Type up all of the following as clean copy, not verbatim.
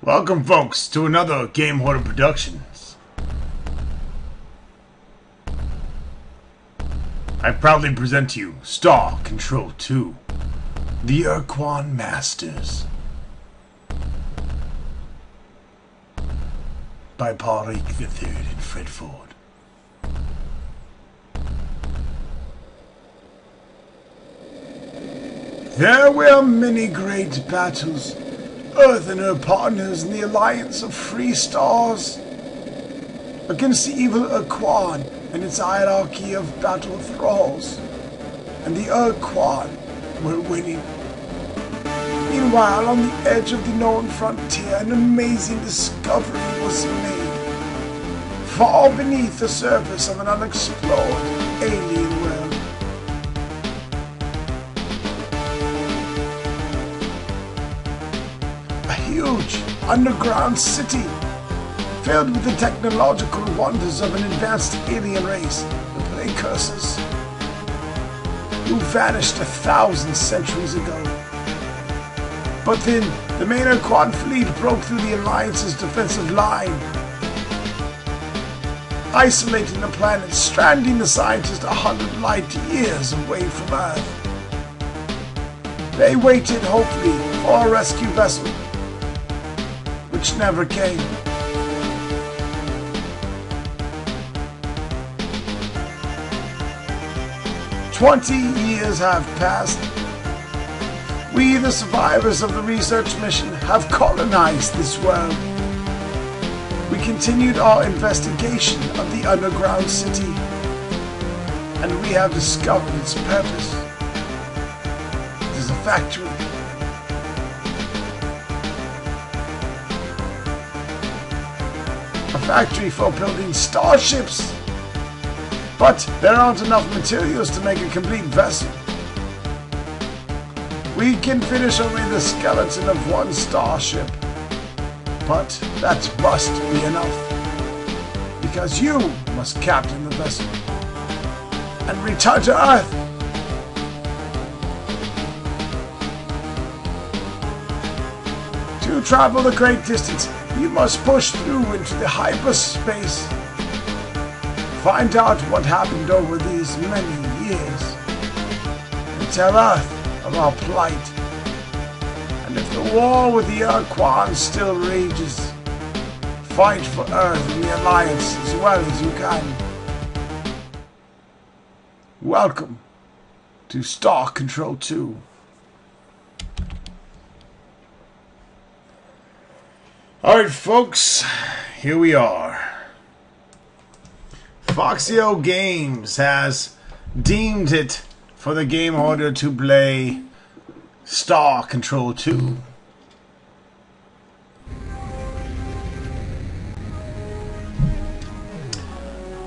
Welcome, folks, to another Game Hoarder Productions. I proudly present to you Star Control 2, the Urquan Masters, by Parik III and Fred Ford. There were many great battles. Earth and her partners in the alliance of free stars against the evil Urquan and its hierarchy of battle thralls. And the Urquan were winning. Meanwhile, on the edge of the known frontier, an amazing discovery was made. Far beneath the surface of an unexplored alien world. Huge underground city filled with the technological wonders of an advanced alien race, the Precursors, who vanished 1,000 centuries ago. But then the main Urquan fleet broke through the Alliance's defensive line, isolating the planet, stranding the scientists 100 light years away from Earth. They waited hopefully for a rescue vessel, which never came. "20 years have passed. We, the survivors of the research mission, have colonized this world. We continued our investigation of the underground city, and we have discovered its purpose. It is a factory. A factory for building starships. But there aren't enough materials to make a complete vessel. We can finish only the skeleton of one starship. But that must be enough. Because you must captain the vessel and return to Earth. To travel the great distance, you must push through into the hyperspace. Find out what happened over these many years. And tell Earth of our plight. And if the war with the Urquan still rages, fight for Earth and the Alliance as well as you can. Welcome to Star Control 2. Alright, folks, here we are. FOXEO Games has deemed it for the game order to play Star Control 2.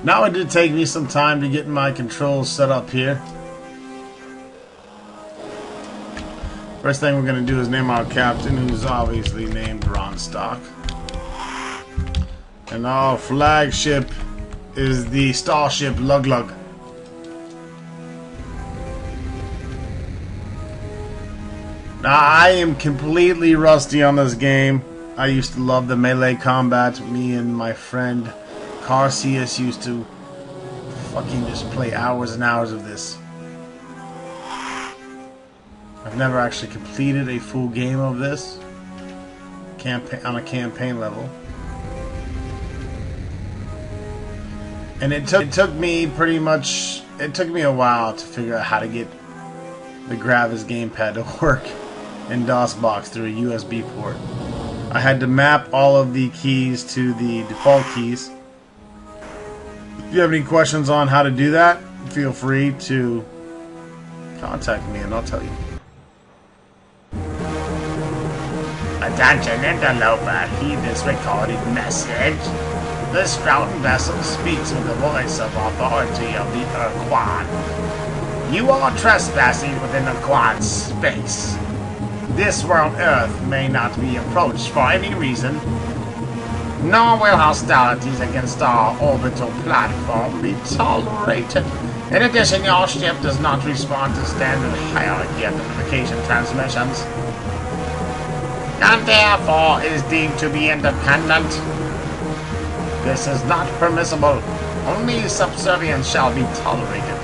Now, it did take me some time to get my controls set up here. First thing we're going to do is name our captain, who's obviously named Ronstock. And our flagship is the starship Lug Lug. Now, I am completely rusty on this game. I used to love the melee combat. Me and my friend Carcius used to fucking just play hours and hours of this. I've never actually completed a full game of this on a campaign level, and it took me a while to figure out how to get the Gravis gamepad to work in DOSBox through a USB port. I had to map all of the keys to the default keys. If you have any questions on how to do that, feel free to contact me and I'll tell you. Attention interloper, heed this recorded message. This mountain vessel speaks with the voice of authority of the Urquan. You are trespassing within Urquan space. This world Earth may not be approached for any reason, nor will hostilities against our orbital platform be tolerated. In addition, your ship does not respond to standard hierarchy identification transmissions. and therefore is deemed to be independent. This is not permissible. Only subservience shall be tolerated.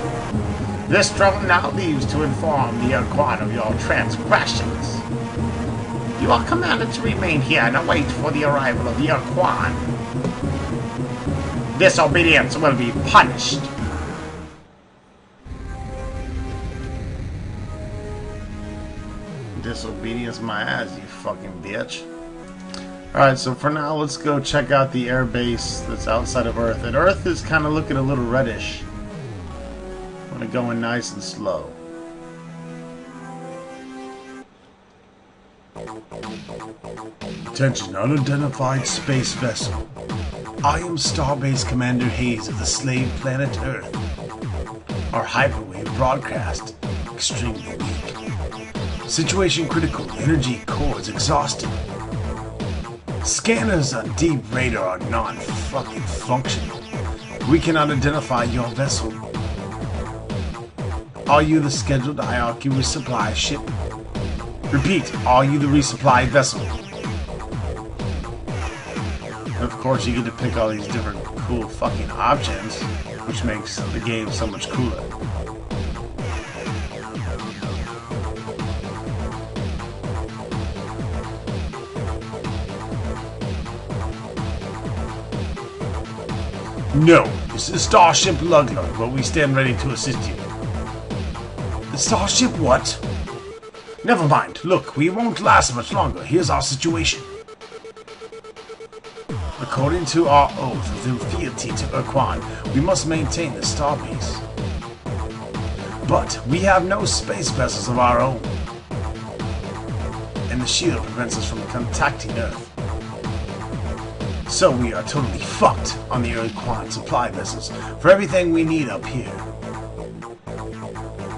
This drone now leaves to inform the Aquan of your transgressions. You are commanded to remain here and await for the arrival of the Aquan. Disobedience will be punished. Disobedience my ass, you fucking bitch. Alright, so for now, let's go check out the air base that's outside of Earth. And Earth is kind of looking a little reddish. I'm going to go in nice and slow. Attention, unidentified space vessel. I am Starbase Commander Hayes of the slave planet Earth. Our hyperwave broadcast extremely weak. Situation critical. Energy cores exhausted. Scanners on deep radar are non-fucking functional. We cannot identify your vessel. Are you the scheduled IRQ resupply ship? Repeat, are you the resupply vessel? And of course, you get to pick all these different cool fucking options, which makes the game so much cooler. No, this is Starship Lugler, but we stand ready to assist you. The Starship what? Never mind. Look, we won't last much longer. Here's our situation. According to our oath of fealty to Aquan, we must maintain the starbase. But we have no space vessels of our own. And the shield prevents us from contacting Earth. So we are totally fucked on the Aquan supply vessels for everything we need up here.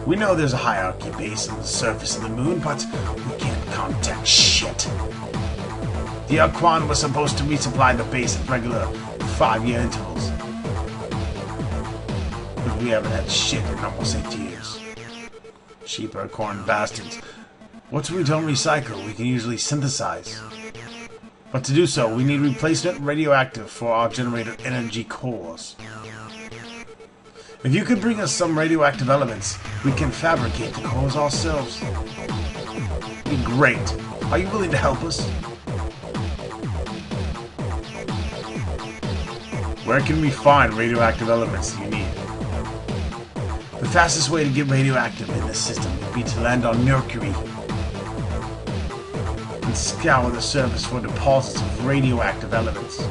We know there's a hierarchy base on the surface of the moon, but we can't contact shit. The Aquan was supposed to resupply the base at regular 5-year intervals. But we haven't had shit in almost 8 years. Cheap Aquan bastards. What we don't recycle, we can usually synthesize. But to do so, we need replacement radioactive for our generator energy cores. If you could bring us some radioactive elements, we can fabricate the cores ourselves. Be great. Are you willing to help us? Where can we find radioactive elements that you need? The fastest way to get radioactive in this system would be to land on Mercury and scour the surface for deposits of radioactive elements.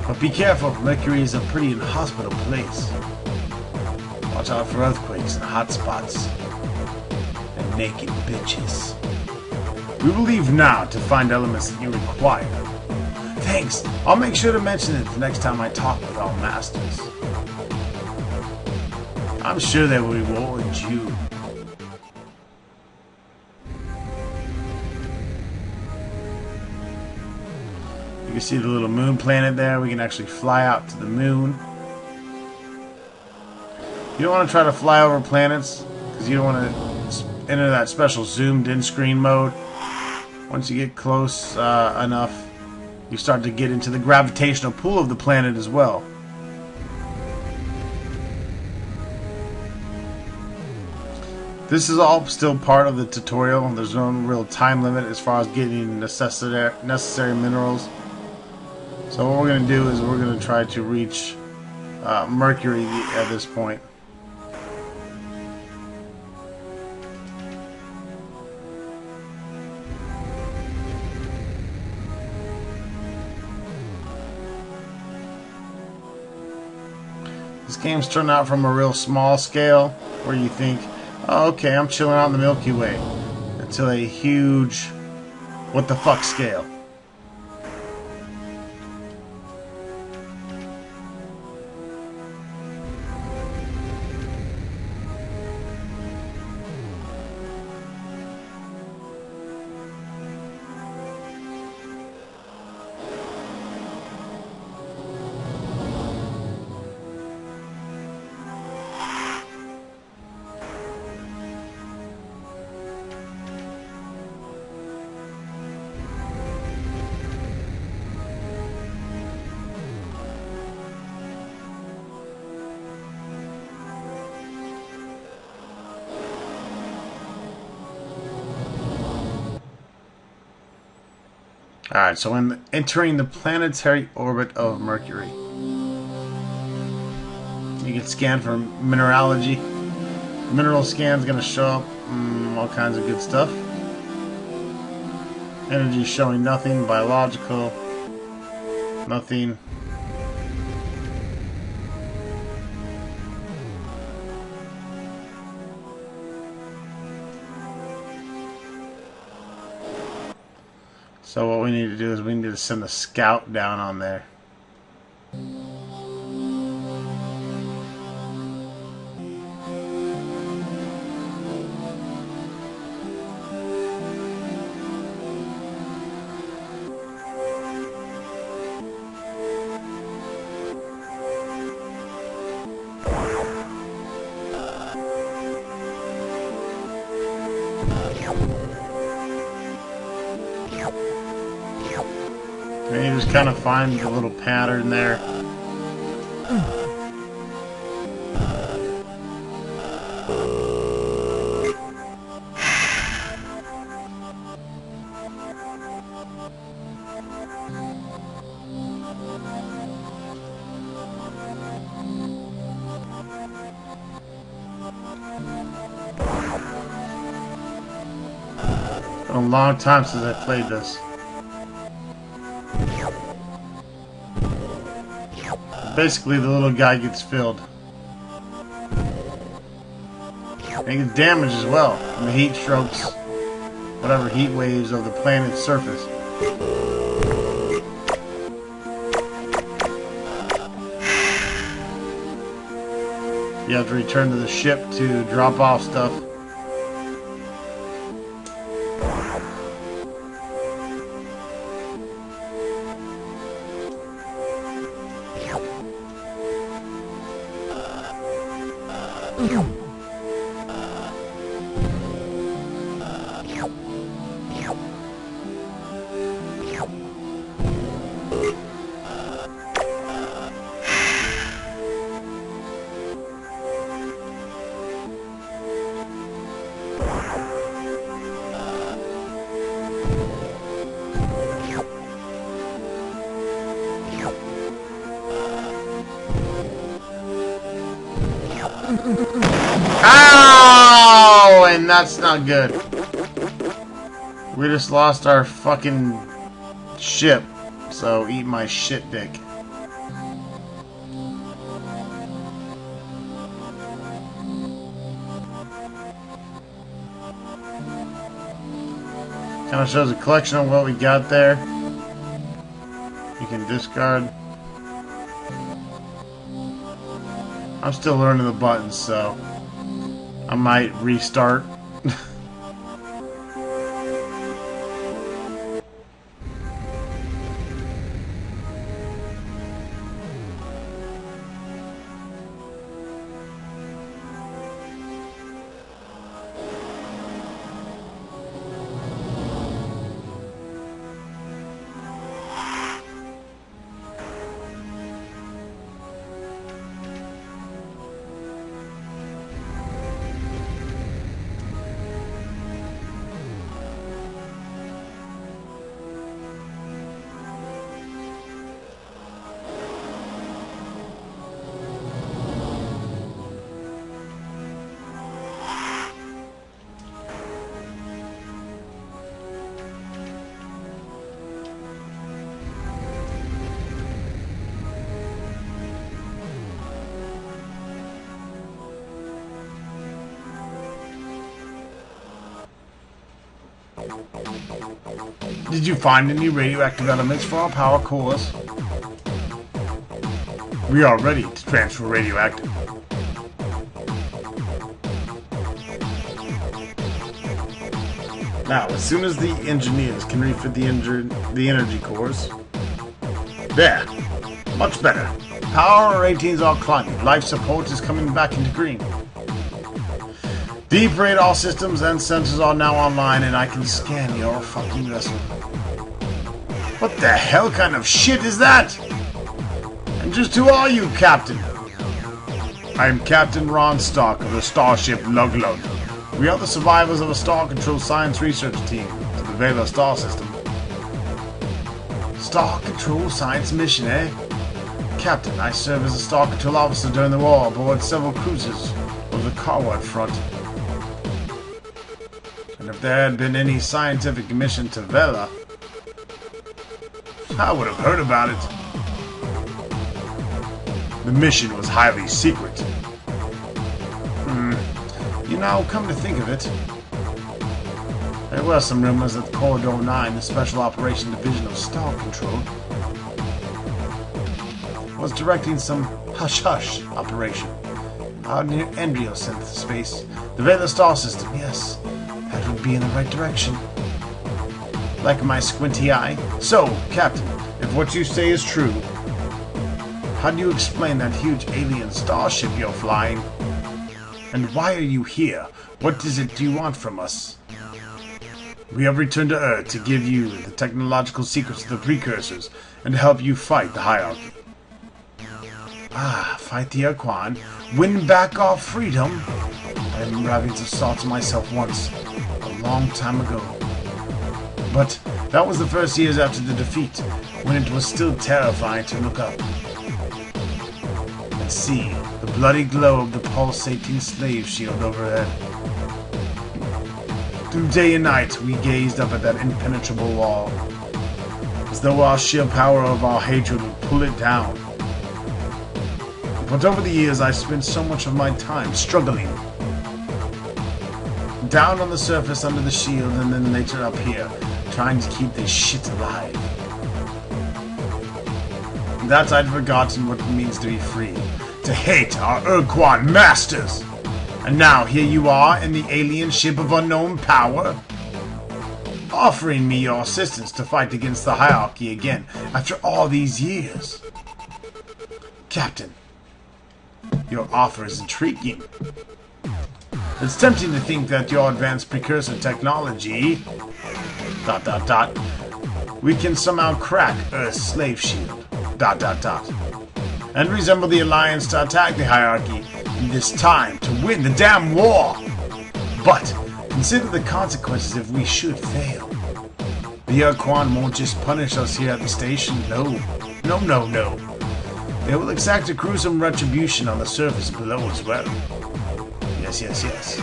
But be careful, Mercury is a pretty inhospitable place. Watch out for earthquakes and hot spots. And naked bitches. We will leave now to find elements that you require. Thanks. I'll make sure to mention it the next time I talk with our masters. I'm sure they will reward you. You can see the little moon planet there. We can actually fly out to the moon. You don't want to try to fly over planets because you don't want to enter that special zoomed in screen mode. Once you get close enough, you start to get into the gravitational pull of the planet as well. This is all still part of the tutorial. There's no real time limit as far as getting necessary minerals. So what we're going to do is we're going to try to reach Mercury at this point. This game's turned out from a real small scale where you think, oh, okay, I'm chilling out in the Milky Way, until a huge what the fuck scale. Alright, so entering the planetary orbit of Mercury. You can scan for mineralogy. Mineral scan's gonna show up all kinds of good stuff. Energy showing nothing. Biological, nothing. So what we need to do is we need to send a scout down on there. And you just kind of find the little pattern there. It's been a long time since I played this. Basically, the little guy gets filled. And he gets damaged as well from the heat strokes, whatever heat waves of the planet's surface. You have to return to the ship to drop off stuff. Ow! And that's not good. We just lost our fucking ship. So eat my shit dick. Kind of shows a collection of what we got there. You can discard. I'm still learning the buttons, so I might restart. Did you find any radioactive elements for our power cores? We are ready to transfer radioactive. Now, as soon as the engineers can refit the energy cores. There. Much better. Power ratings are climbing. Life support is coming back into green. Deep radar systems and sensors are now online, and I can scan your fucking vessel. What the hell kind of shit is that? And just who are you, Captain? I am Captain Ron Stark of the starship Luglug. We are the survivors of a Star Control science research team to the Vela star system. Star Control Science mission, eh? Captain, I served as a Star Control officer during the war aboard several cruisers of the Carward front. And if there had been any scientific mission to Vela, I would have heard about it. The mission was highly secret. You know, come to think of it, there were some rumors that Corridor 9, the Special Operation Division of Star Control, was directing some hush-hush operation out near Endriosynth space, the Vela star system. Yes, that would be in the right direction. Like my squinty eye. So, Captain, if what you say is true, how do you explain that huge alien starship you're flying? And why are you here? What is it you want from us? We have returned to Earth to give you the technological secrets of the precursors and to help you fight the hierarchy. Ah, fight the Arquan? Win back our freedom? I remember having such thoughts myself once, a long time ago. But that was the first years after the defeat, when it was still terrifying to look up and see the bloody glow of the pulsating slave shield overhead. Through day and night, we gazed up at that impenetrable wall, as though our sheer power of our hatred would pull it down. But over the years, I spent so much of my time struggling. Down on the surface under the shield, and then later up here, trying to keep this shit alive. That I'd forgotten what it means to be free, to hate our Urquan masters. And now here you are in the alien ship of unknown power, offering me your assistance to fight against the hierarchy again after all these years. Captain, your offer is intriguing. It's tempting to think that your advanced precursor technology... ... we can somehow crack Earth's slave shield... ... and resemble the Alliance to attack the hierarchy in this time to win the damn war. But consider the consequences if we should fail. The Urquan won't just punish us here at the station. No. They will exact a gruesome retribution on the surface below as well. Yes.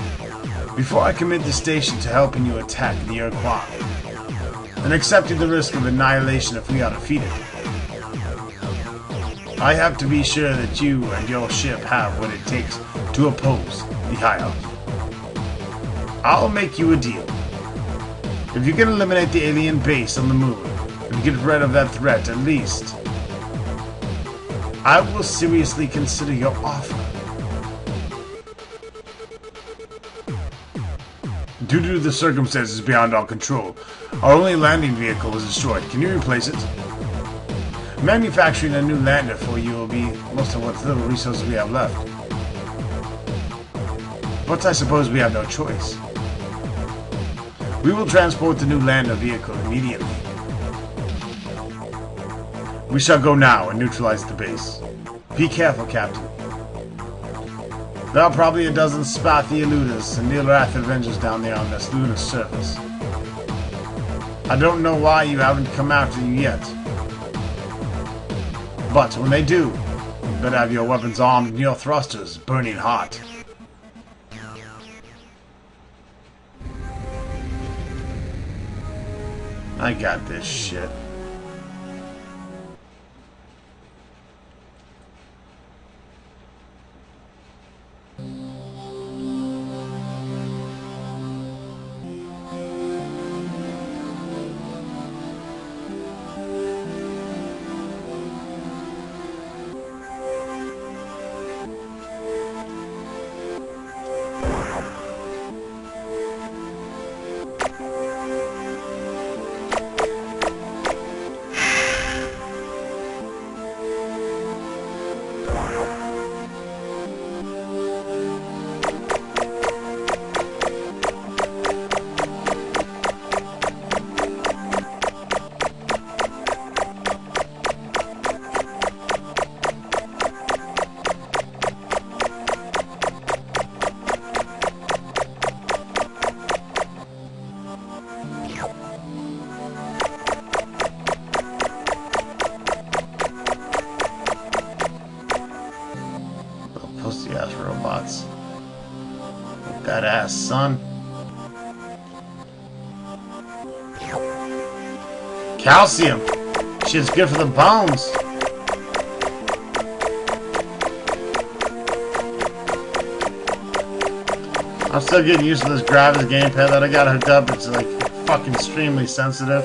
Before I commit the station to helping you attack the Urquan, and accepting the risk of annihilation if we are defeated, I have to be sure that you and your ship have what it takes to oppose the hierarchy. I'll make you a deal. If you can eliminate the alien base on the moon and get rid of that threat at least, I will seriously consider your offer. Due to the circumstances beyond our control, our only landing vehicle was destroyed. Can you replace it? Manufacturing a new lander for you will be most of what little resources we have left. But I suppose we have no choice. We will transport the new lander vehicle immediately. We shall go now and neutralize the base. Be careful, Captain. There are probably a dozen Spathi Eluders and Ilrath Avengers down there on this lunar surface. I don't know why you haven't come after you yet. But when they do, you better have your weapons armed and your thrusters burning hot. I got this shit. son. Calcium. Shit's good for the bones. I'm still getting used to this Gravis gamepad that I got hooked up. It's like fucking extremely sensitive.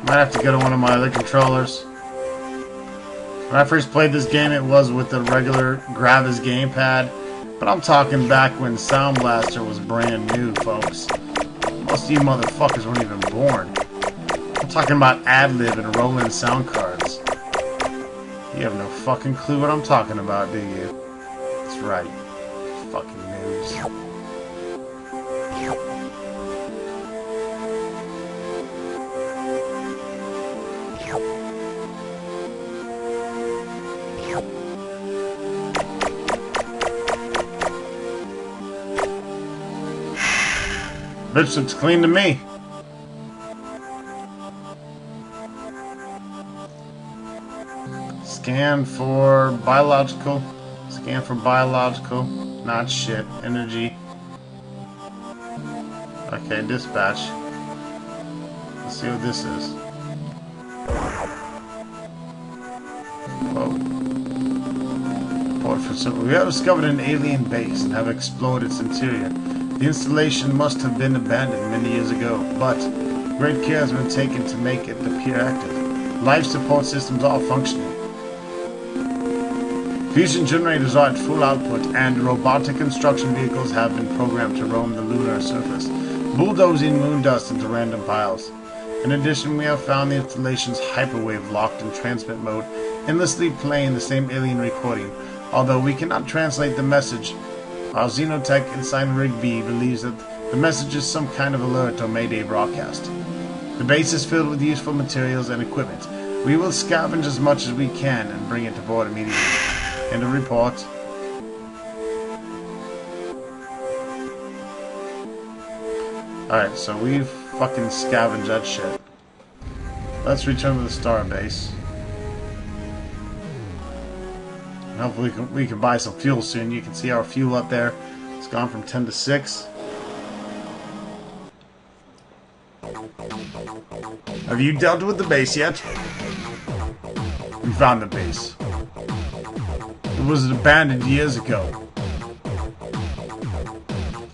Might have to go to one of my other controllers. When I first played this game, it was with the regular Gravis gamepad. But I'm talking back when Sound Blaster was brand new, folks. Most of you motherfuckers weren't even born. I'm talking about Ad-Lib and Roland sound cards. You have no fucking clue what I'm talking about, do you? That's right. Fucking noobs. Bitch looks clean to me. Scan for biological. Scan for biological. Not shit. Energy. Okay, dispatch. Let's see what this is. Whoa. Report for some. We have discovered an alien base and have explored its interior. The installation must have been abandoned many years ago, but great care has been taken to make it appear active. Life support systems are functioning. Fusion generators are at full output, and robotic construction vehicles have been programmed to roam the lunar surface, bulldozing moon dust into random piles. In addition, we have found the installation's hyperwave locked in transmit mode, endlessly playing the same alien recording. Although we cannot translate the message, our Xenotech Ensign Rigby believes that the message is some kind of alert or Mayday broadcast. The base is filled with useful materials and equipment. We will scavenge as much as we can and bring it to board immediately. End of report. Alright, so we've fucking scavenged that shit. Let's return to the star base. Hopefully we can buy some fuel soon. You can see our fuel up there. It's gone from 10 to 6. Have you dealt with the base yet? We found the base. It was abandoned years ago.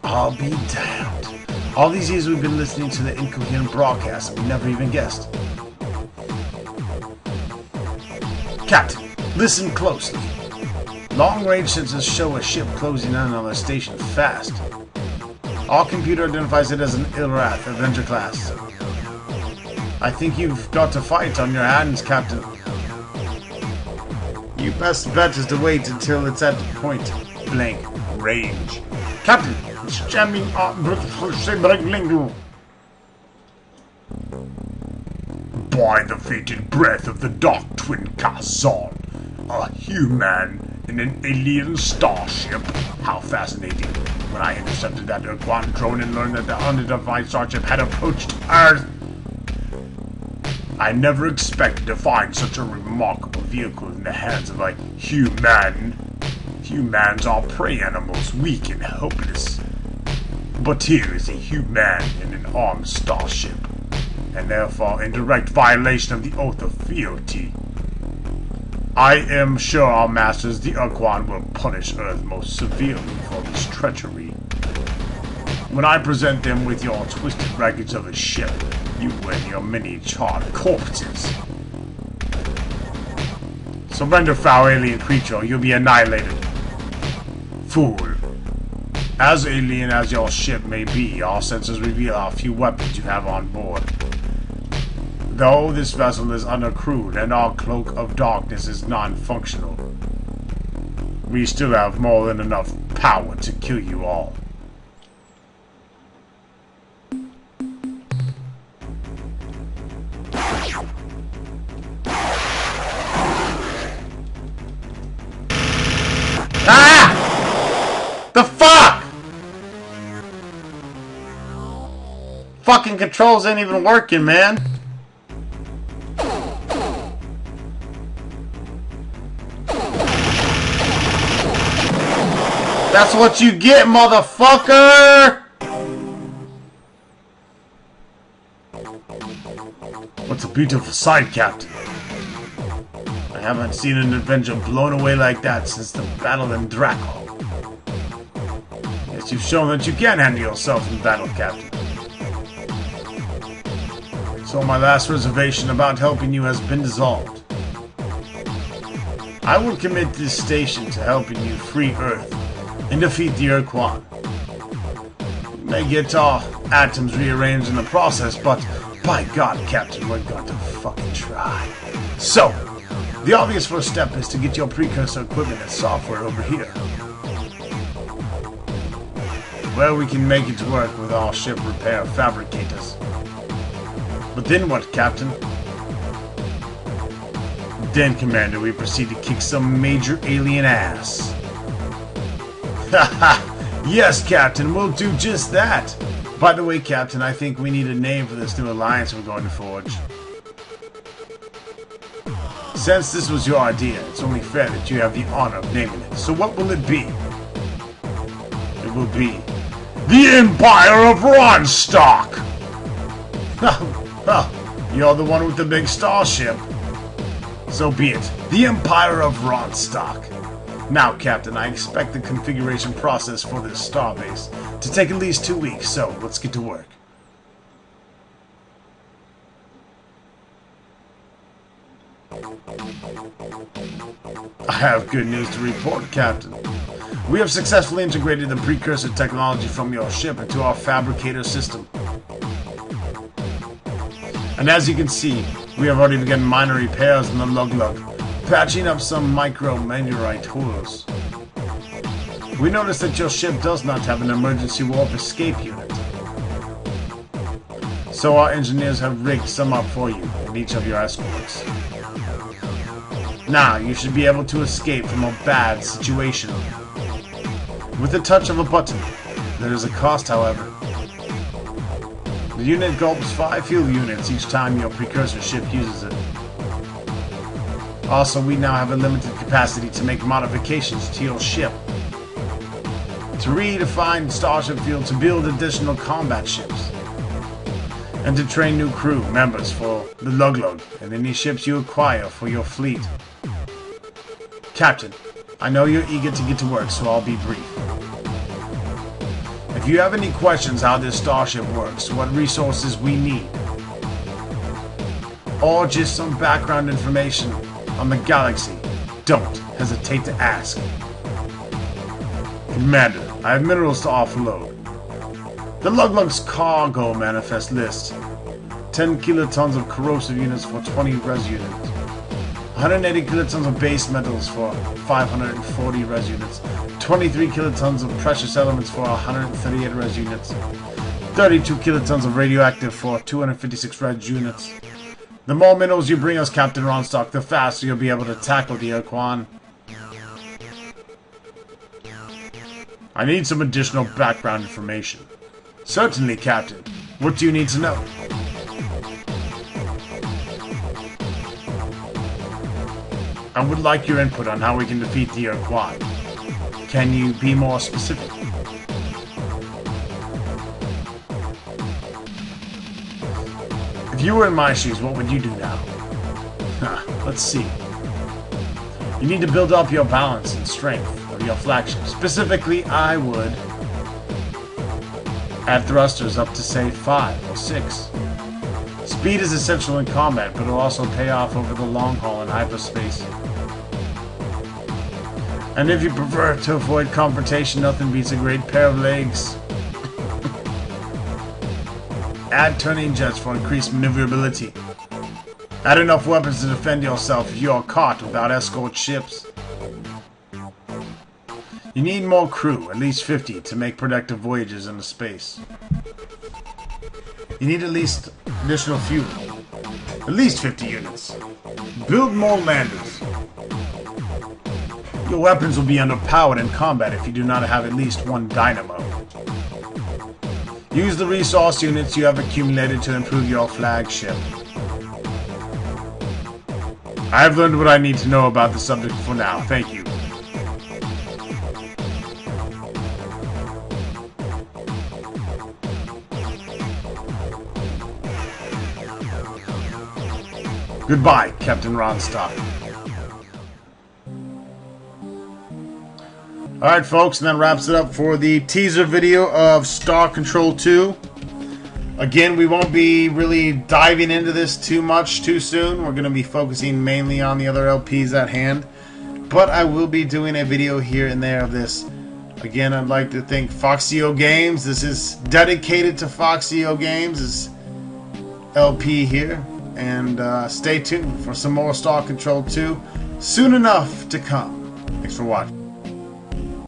I'll be damned. All these years we've been listening to the incoherent broadcast and we never even guessed. Captain, listen closely. Long-range sensors show a ship closing in on the station fast. Our computer identifies it as an Ilrath Avenger class. I think you've got a fight on your hands, Captain. Your best bet is to wait until it's at point blank range. Captain, it's jamming on by the fated breath of the Dark Twin Kazan, a human in an alien starship. How fascinating. When I intercepted that Urquan drone and learned that the unidentified starship had approached Earth, I never expected to find such a remarkable vehicle in the hands of a human. Humans are prey animals, weak and helpless. But here is a human in an armed starship, and therefore in direct violation of the oath of fealty. I am sure our masters, the Urquan, will punish Earth most severely for this treachery. When I present them with your twisted wreckage of a ship, you and your many charred corpses. Surrender, foul alien creature, or you'll be annihilated. Fool. As alien as your ship may be, our sensors reveal how few weapons you have on board. Though this vessel is uncrewed and our cloak of darkness is non-functional, we still have more than enough power to kill you all. Ah! The fuck? Fucking controls ain't even working, man. That's what you get, motherfucker! What's a beautiful sight, Captain? I haven't seen an adventure blown away like that since the battle in Draco. Yes, you've shown that you can handle yourself in battle, Captain. So my last reservation about helping you has been dissolved. I will commit this station to helping you free Earth and defeat the Urquan. You may get our atoms rearranged in the process, but by God, Captain, we're going to fucking try. So, the obvious first step is to get your precursor equipment and software over here. Well, we can make it work with our ship repair fabricators. But then what, Captain? Then, Commander, we proceed to kick some major alien ass. Haha! Yes, Captain, we'll do just that! By the way, Captain, I think we need a name for this new alliance we're going to forge. Since this was your idea, it's only fair that you have the honor of naming it. So what will it be? It will be the Empire of Ronstock! You're the one with the big starship. So be it. The Empire of Ronstock. Now, Captain, I expect the configuration process for this starbase to take at least 2 weeks, so let's get to work. I have good news to report, Captain. We have successfully integrated the precursor technology from your ship into our fabricator system. And as you can see, we have already begun minor repairs in the lug-lug, patching up some micro-meteorite holes. We noticed that your ship does not have an emergency warp escape unit. So our engineers have rigged some up for you and each of your escorts. Now, you should be able to escape from a bad situation. With the touch of a button. There is a cost, however. The unit gulps 5 fuel units each time your precursor ship uses it. Also, we now have a limited capacity to make modifications to your ship. To redefine Starship Field to build additional combat ships. And to train new crew members for the Lug-Lug and any ships you acquire for your fleet. Captain, I know you're eager to get to work, so I'll be brief. If you have any questions how this starship works, what resources we need, or just some background information on the galaxy, don't hesitate to ask. Commander, I have minerals to offload. The Lug-Lug's cargo manifest lists 10 kilotons of corrosive units for 20 res units, 180 kilotons of base metals for 540 res units, 23 kilotons of precious elements for 138 res units, 32 kilotons of radioactive for 256 res units. The more minerals you bring us, Captain Ronstock, the faster you'll be able to tackle the Urquan. I need some additional background information. Certainly, Captain. What do you need to know? I would like your input on how we can defeat the Urquan. Can you be more specific? If you were in my shoes, what would you do now? Let's see. You need to build up your balance and strength of your flagship. Specifically, I would add thrusters up to, say, 5 or 6. Speed is essential in combat, but it'll also pay off over the long haul in hyperspace. And if you prefer to avoid confrontation, nothing beats a great pair of legs. Add turning jets for increased maneuverability. Add enough weapons to defend yourself if you are caught without escort ships. You need more crew, at least 50, to make productive voyages into space. You need at least additional fuel. At least 50 units. Build more landers. Your weapons will be underpowered in combat if you do not have at least 1 dynamo. Use the resource units you have accumulated to improve your flagship. I've learned what I need to know about the subject for now. Thank you. Goodbye, Captain Ronstock. Alright folks, and that wraps it up for the teaser video of Star Control 2. Again, we won't be really diving into this too much too soon. We're going to be focusing mainly on the other LPs at hand. But I will be doing a video here and there of this. Again, I'd like to thank FOXEO Games. This is dedicated to FOXEO Games, this LP here. And stay tuned for some more Star Control 2 soon enough to come. Thanks for watching.